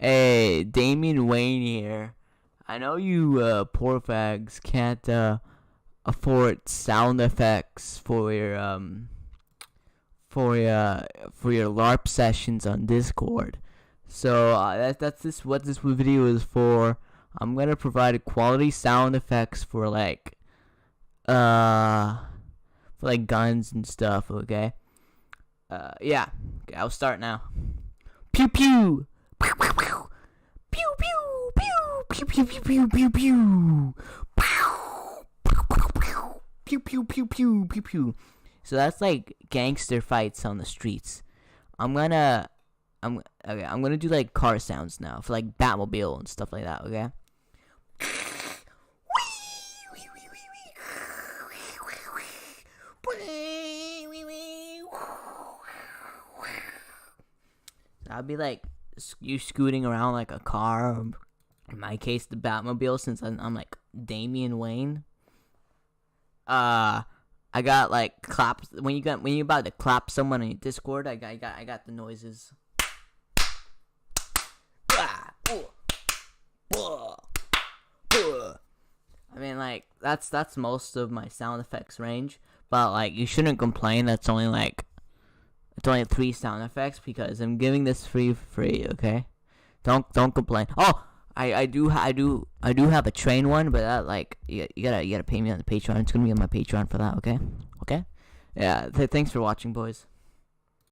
Hey, Damian Wayne here. I know you poor fags can't afford sound effects for your LARP sessions on Discord. So that's what this video is for. I'm gonna provide quality sound effects for like guns and stuff. Okay. Yeah. Okay, I'll start now. Pew pew. Pew pew pew. Pew pew pew. Pew pew pew pew pew pew. Pew pew pew pew pew pew. So that's like gangster fights on the streets. I'm gonna do like car sounds now for like Batmobile and stuff like that. Okay. I'll be like you scooting around like a car. Or in my case, the Batmobile, since I'm like Damian Wayne. I got like claps when you're about to clap someone on your Discord. I got the noises. I mean, like that's most of my sound effects range, but like you shouldn't complain. It's only 3 sound effects because I'm giving this for free. Okay, don't complain. Oh, I do have a train one, but that like you gotta pay me on the Patreon. It's gonna be on my Patreon for that. Okay. Yeah. Thanks for watching, boys.